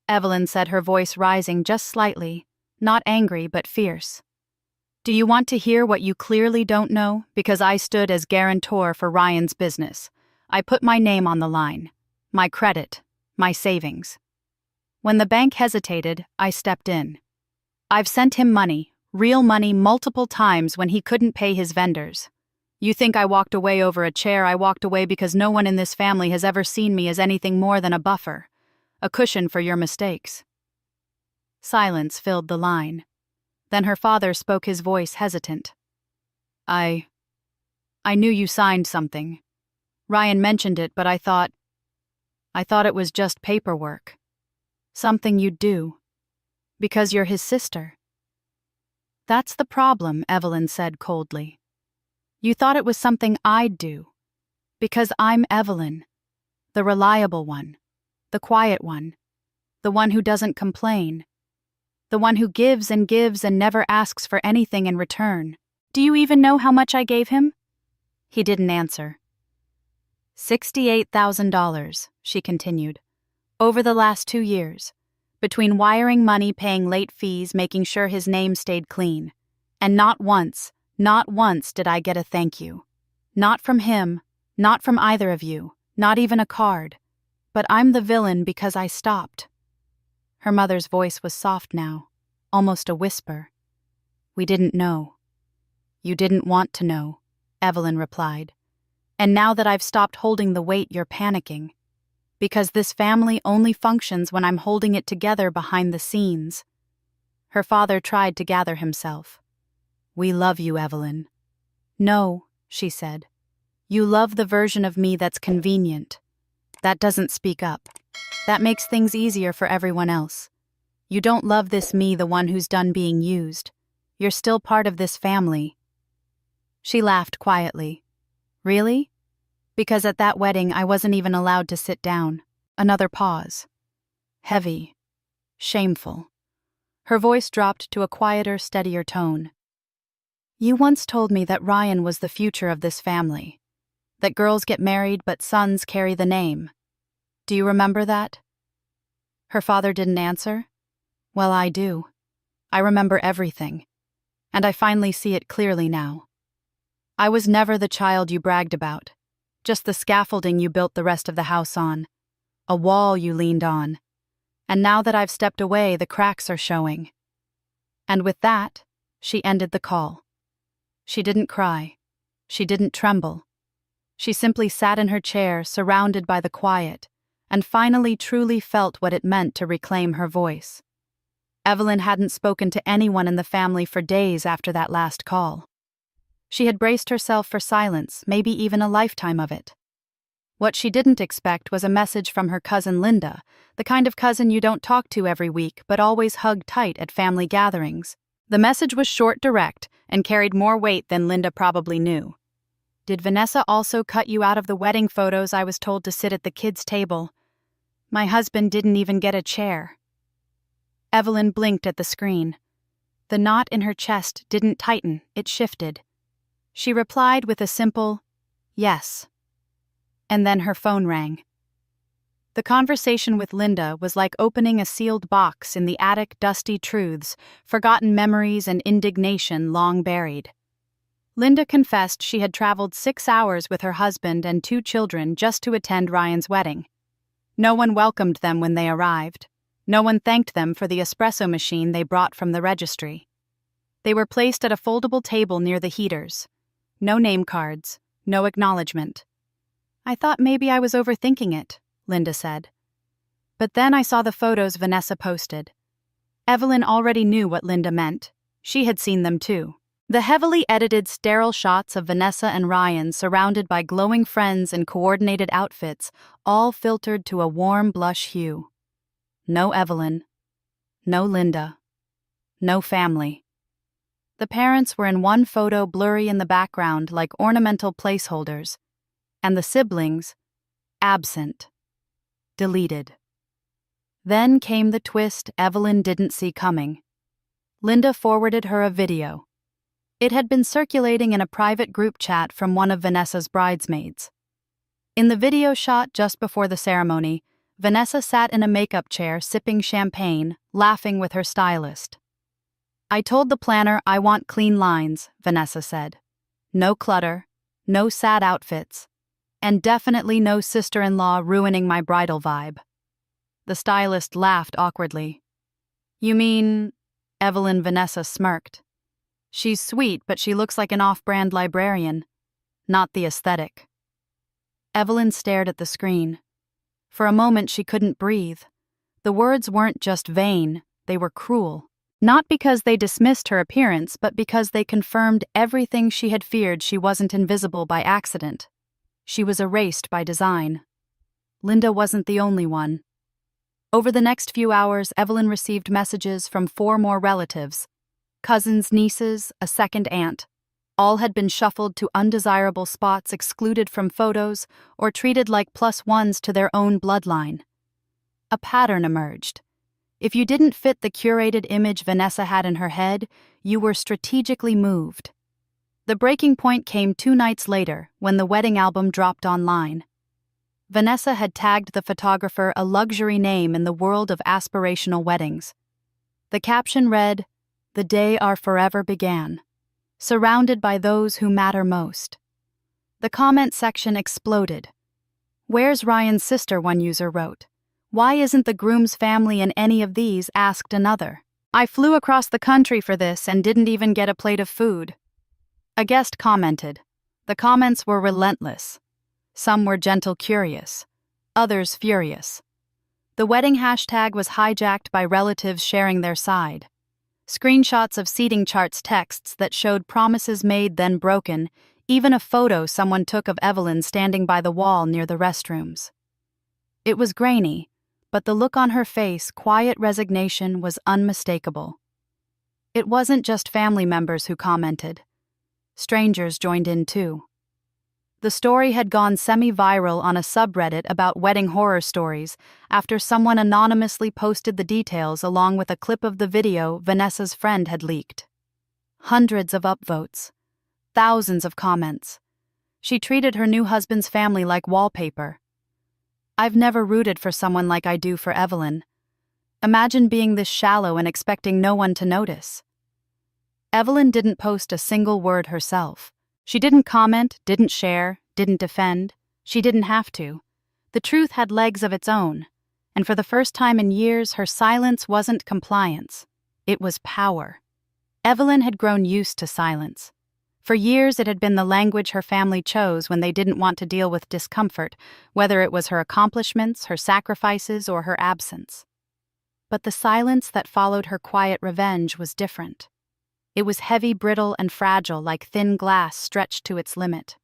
Evelyn said, her voice rising just slightly, not angry but fierce. "Do you want to hear what you clearly don't know? Because I stood as guarantor for Ryan's business. I put my name on the line. My credit. My savings. When the bank hesitated, I stepped in. I've sent him money, real money, multiple times when he couldn't pay his vendors. You think I walked away over a chair? I walked away because no one in this family has ever seen me as anything more than a buffer, a cushion for your mistakes." Silence filled the line. Then her father spoke, his voice hesitant. I knew you signed something. Ryan mentioned it, but I thought it was just paperwork. Something you'd do. Because you're his sister." "That's the problem," Evelyn said coldly. "You thought it was something I'd do. Because I'm Evelyn. The reliable one. The quiet one. The one who doesn't complain. The one who gives and never asks for anything in return. Do you even know how much I gave him? He didn't answer. $68,000, she continued. Over the last 2 years. Between wiring money, paying late fees, making sure his name stayed clean. And not once did I get a thank you. Not from him, not from either of you, not even a card. But I'm the villain because I stopped. Her mother's voice was soft now, almost a whisper. We didn't know. You didn't want to know, Evelyn replied. And now that I've stopped holding the weight, you're panicking. Because this family only functions when I'm holding it together behind the scenes. Her father tried to gather himself. We love you, Evelyn. No, she said. You love the version of me that's convenient. That doesn't speak up. That makes things easier for everyone else. You don't love this me, the one who's done being used. You're still part of this family. She laughed quietly. Really? Because at that wedding I wasn't even allowed to sit down. Another pause. Heavy. Shameful. Her voice dropped to a quieter, steadier tone. You once told me that Ryan was the future of this family. That girls get married but sons carry the name. Do you remember that? Her father didn't answer. Well, I do. I remember everything. And I finally see it clearly now. I was never the child you bragged about. Just the scaffolding you built the rest of the house on. A wall you leaned on. And now that I've stepped away, the cracks are showing. And with that, she ended the call. She didn't cry. She didn't tremble. She simply sat in her chair, surrounded by the quiet, and finally truly felt what it meant to reclaim her voice. Evelyn hadn't spoken to anyone in the family for days after that last call. She had braced herself for silence, maybe even a lifetime of it. What she didn't expect was a message from her cousin Linda, the kind of cousin you don't talk to every week but always hug tight at family gatherings. The message was short, direct, and carried more weight than Linda probably knew. Did Vanessa also cut you out of the wedding photos I was told to sit at the kids' table? My husband didn't even get a chair. Evelyn blinked at the screen. The knot in her chest didn't tighten, it shifted. She replied with a simple, yes. And then her phone rang. The conversation with Linda was like opening a sealed box in the attic, dusty truths, forgotten memories and indignation long buried. Linda confessed she had traveled 6 hours with her husband and 2 children just to attend Ryan's wedding. No one welcomed them when they arrived. No one thanked them for the espresso machine they brought from the registry. They were placed at a foldable table near the heaters. No name cards, no acknowledgement. I thought maybe I was overthinking it, Linda said. But then I saw the photos Vanessa posted. Evelyn already knew what Linda meant. She had seen them too. The heavily edited, sterile shots of Vanessa and Ryan surrounded by glowing friends in coordinated outfits, all filtered to a warm blush hue. No Evelyn. No Linda. No family. The parents were in one photo, blurry in the background like ornamental placeholders, and the siblings, absent. Deleted. Then came the twist Evelyn didn't see coming. Linda forwarded her a video. It had been circulating in a private group chat from one of Vanessa's bridesmaids. In the video shot just before the ceremony, Vanessa sat in a makeup chair sipping champagne, laughing with her stylist. I told the planner I want clean lines, Vanessa said. No clutter, no sad outfits, and definitely no sister-in-law ruining my bridal vibe. The stylist laughed awkwardly. You mean... Evelyn Vanessa smirked. She's sweet, but she looks like an off-brand librarian. Not the aesthetic. Evelyn stared at the screen. For a moment she couldn't breathe. The words weren't just vain, they were cruel. Not because they dismissed her appearance, but because they confirmed everything she had feared. She wasn't invisible by accident. She was erased by design. Linda wasn't the only one. Over the next few hours, Evelyn received messages from 4 more relatives. Cousins, nieces, a second aunt. All had been shuffled to undesirable spots, excluded from photos, or treated like +1s to their own bloodline. a pattern emerged. If you didn't fit the curated image Vanessa had in her head, you were strategically moved. The breaking point came 2 nights later when the wedding album dropped online. Vanessa had tagged the photographer a luxury name in the world of aspirational weddings. The caption read, "The day our forever began, surrounded by those who matter most." The comment section exploded. "Where's Ryan's sister?" one user wrote. "Why isn't the groom's family in any of these?" asked another. "I flew across the country for this and didn't even get a plate of food." A guest commented. The comments were relentless. Some were gentle curious, others furious. The wedding hashtag was hijacked by relatives sharing their side. Screenshots of seating charts texts that showed promises made then broken, even a photo someone took of Evelyn standing by the wall near the restrooms. It was grainy, but the look on her face, quiet resignation, was unmistakable. It wasn't just family members who commented. Strangers joined in too. The story had gone semi-viral on a subreddit about wedding horror stories after someone anonymously posted the details along with a clip of the video Vanessa's friend had leaked. Hundreds of upvotes. Thousands of comments. She treated her new husband's family like wallpaper. "I've never rooted for someone like I do for Evelyn. Imagine being this shallow and expecting no one to notice." Evelyn didn't post a single word herself. She didn't comment, didn't share, didn't defend. She didn't have to. The truth had legs of its own, and for the first time in years, her silence wasn't compliance. It was power. Evelyn had grown used to silence. For years, it had been the language her family chose when they didn't want to deal with discomfort, whether it was her accomplishments, her sacrifices, or her absence. But the silence that followed her quiet revenge was different. It was heavy, brittle, and fragile, like thin glass stretched to its limit.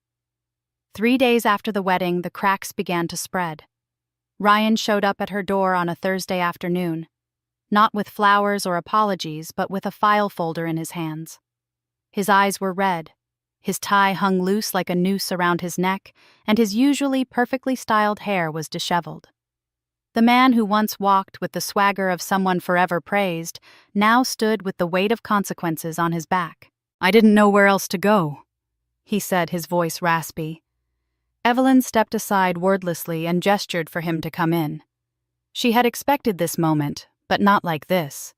3 days after the wedding, the cracks began to spread. Ryan showed up at her door on a Thursday afternoon, not with flowers or apologies, but with a file folder in his hands. His eyes were red, his tie hung loose like a noose around his neck, and his usually perfectly styled hair was disheveled. The man who once walked with the swagger of someone forever praised now stood with the weight of consequences on his back. "I didn't know where else to go," he said, his voice raspy. Evelyn stepped aside wordlessly and gestured for him to come in. She had expected this moment, but not like this.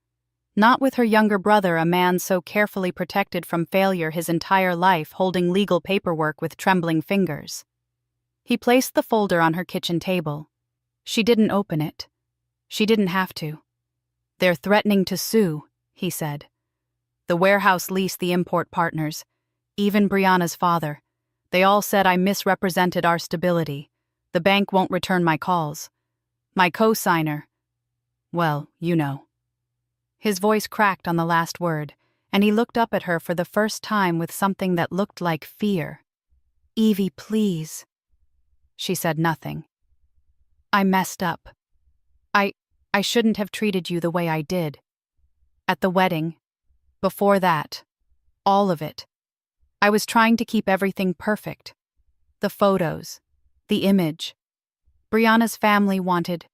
Not with her younger brother, a man so carefully protected from failure his entire life, holding legal paperwork with trembling fingers. He placed the folder on her kitchen table. She didn't open it. She didn't have to. "They're threatening to sue," he said. "The warehouse leased the import partners, even Brianna's father. They all said I misrepresented our stability. The bank won't return my calls. My co-signer, well, you know." His voice cracked on the last word, and he looked up at her for the first time with something that looked like fear. "Evie, please." She said nothing. "I messed up. I shouldn't have treated you the way I did. At the wedding. Before that. All of it. I was trying to keep everything perfect. The photos. The image. Brianna's family wanted.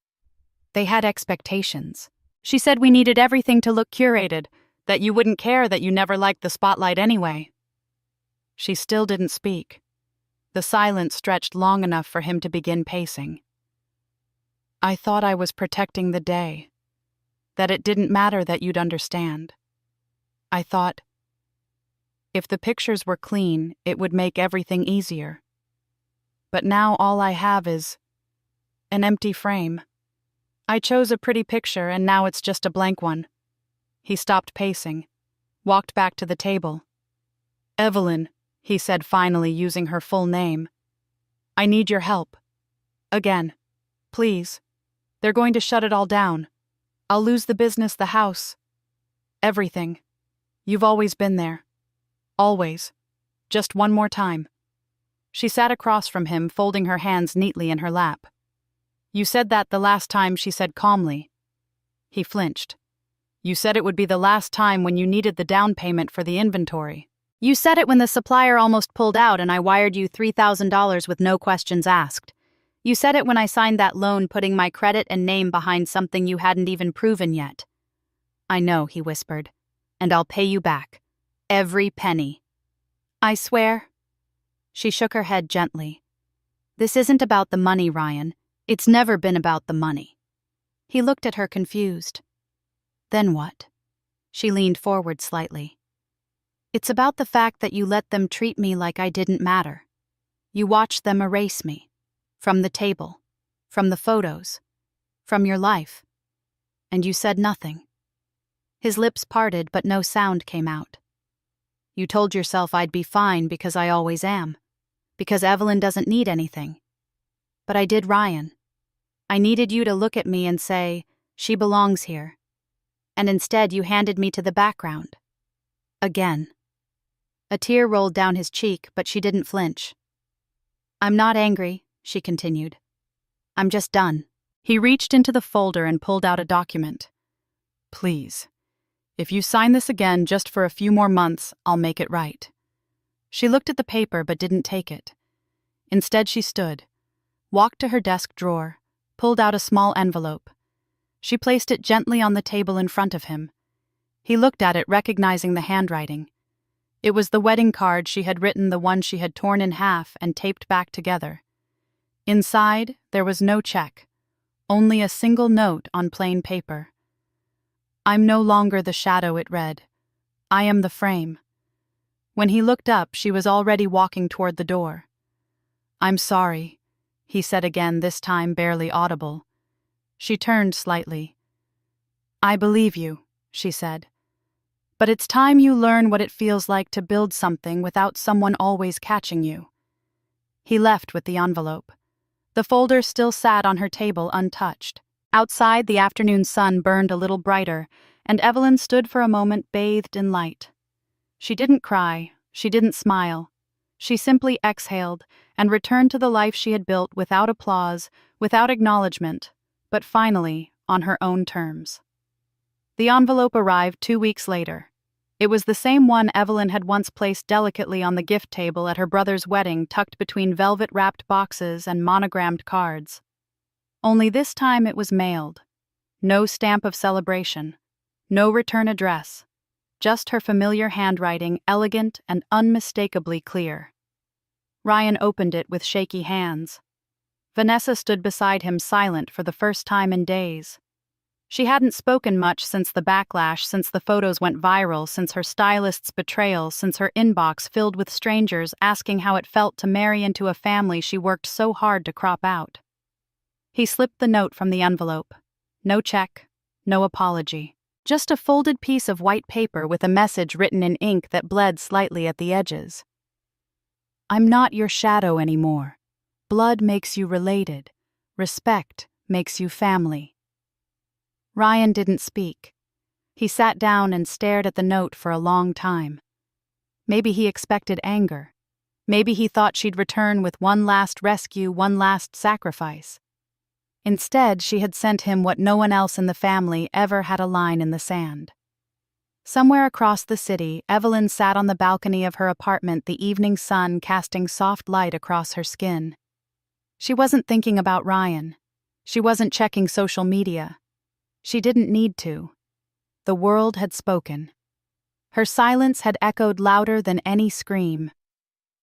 They had expectations. She said we needed everything to look curated, that you wouldn't care that you never liked the spotlight anyway." She still didn't speak. The silence stretched long enough for him to begin pacing. "I thought I was protecting the day. That it didn't matter that you'd understand. I thought, if the pictures were clean, it would make everything easier. But now all I have is an empty frame. I chose a pretty picture and now it's just a blank one." He stopped pacing, walked back to the table. "Evelyn," he said finally, using her full name. "I need your help. Again. Please. They're going to shut it all down. I'll lose the business, the house. Everything. You've always been there. Always. Just one more time." She sat across from him, folding her hands neatly in her lap. "You said that the last time," she said calmly. He flinched. "You said it would be the last time when you needed the down payment for the inventory. You said it when the supplier almost pulled out and I wired you $3,000 with no questions asked. You said it when I signed that loan, putting my credit and name behind something you hadn't even proven yet. I know, he whispered, and I'll pay you back. Every penny. I swear. She shook her head gently. This isn't about the money, Ryan. It's never been about the money. He looked at her confused. Then what? She leaned forward slightly. It's about the fact that you let them treat me like I didn't matter. You watched them erase me. From the table. From the photos. From your life. And you said nothing. His lips parted, but no sound came out. You told yourself I'd be fine because I always am. Because Evelyn doesn't need anything. But I did, Ryan. I needed you to look at me and say, she belongs here. And instead you handed me to the background. Again. A tear rolled down his cheek, but she didn't flinch. I'm not angry, she continued. I'm just done. He reached into the folder and pulled out a document. Please. If you sign this again just for a few more months, I'll make it right. She looked at the paper but didn't take it. Instead she stood, walked to her desk drawer, pulled out a small envelope. She placed it gently on the table in front of him. He looked at it, recognizing the handwriting. It was the wedding card she had written, the one she had torn in half and taped back together. Inside, there was no check, only a single note on plain paper. I'm no longer the shadow, it read. I am the frame. When he looked up, she was already walking toward the door. I'm sorry, he said again, this time barely audible. She turned slightly. I believe you, she said. But it's time you learn what it feels like to build something without someone always catching you. He left with the envelope. The folder still sat on her table untouched. Outside, the afternoon sun burned a little brighter, and Evelyn stood for a moment bathed in light. She didn't cry, she didn't smile. She simply exhaled and returned to the life she had built without applause, without acknowledgement, but finally on her own terms. The envelope arrived 2 weeks later. It was the same one Evelyn had once placed delicately on the gift table at her brother's wedding, tucked between velvet-wrapped boxes and monogrammed cards. Only this time it was mailed. No stamp of celebration. No return address. Just her familiar handwriting, elegant and unmistakably clear. Ryan opened it with shaky hands. Vanessa stood beside him, silent for the first time in days. She hadn't spoken much since the backlash, since the photos went viral, since her stylist's betrayal, since her inbox filled with strangers asking how it felt to marry into a family she worked so hard to crop out. He slipped the note from the envelope. No check, no apology. Just a folded piece of white paper with a message written in ink that bled slightly at the edges. I'm not your shadow anymore. Blood makes you related. Respect makes you family. Ryan didn't speak. He sat down and stared at the note for a long time. Maybe he expected anger. Maybe he thought she'd return with one last rescue, one last sacrifice. Instead, she had sent him what no one else in the family ever had: a line in the sand. Somewhere across the city, Evelyn sat on the balcony of her apartment, the evening sun casting soft light across her skin. She wasn't thinking about Ryan. She wasn't checking social media. She didn't need to. The world had spoken. Her silence had echoed louder than any scream.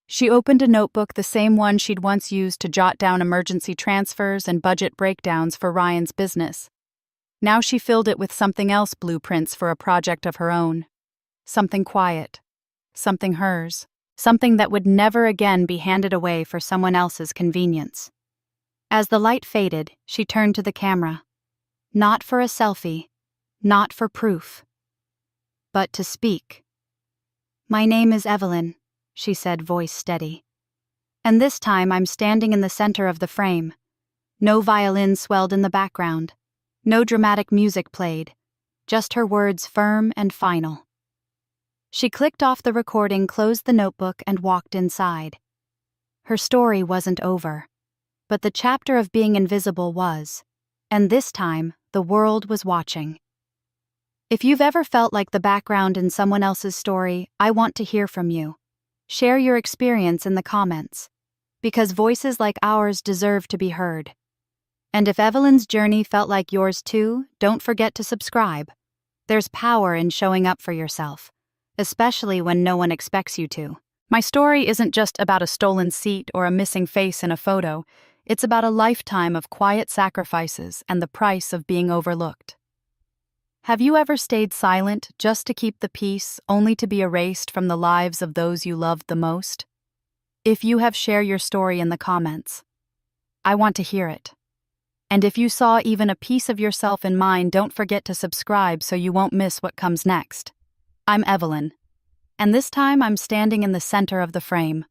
She opened a notebook, the same one she'd once used to jot down emergency transfers and budget breakdowns for Ryan's business. Now she filled it with something else: blueprints for a project of her own. Something quiet. Something hers. Something that would never again be handed away for someone else's convenience. As the light faded, she turned to the camera. Not for a selfie, not for proof, but to speak. My name is Evelyn, she said, voice steady. And this time I'm standing in the center of the frame. No violin swelled in the background. No dramatic music played. Just her words, firm and final. She clicked off the recording, closed the notebook, and walked inside. Her story wasn't over, but the chapter of being invisible was. And this time, the world was watching. If you've ever felt like the background in someone else's story, I want to hear from you. Share your experience in the comments. because voices like ours deserve to be heard. And if Evelyn's journey felt like yours too, don't forget to subscribe. There's power in showing up for yourself, especially when no one expects you to. My story isn't just about a stolen seat or a missing face in a photo. It's about a lifetime of quiet sacrifices and the price of being overlooked. Have you ever stayed silent just to keep the peace, only to be erased from the lives of those you loved the most? If you have, share your story in the comments. I want to hear it. And if you saw even a piece of yourself in mine, don't forget to subscribe so you won't miss what comes next. I'm Evelyn, and this time I'm standing in the center of the frame.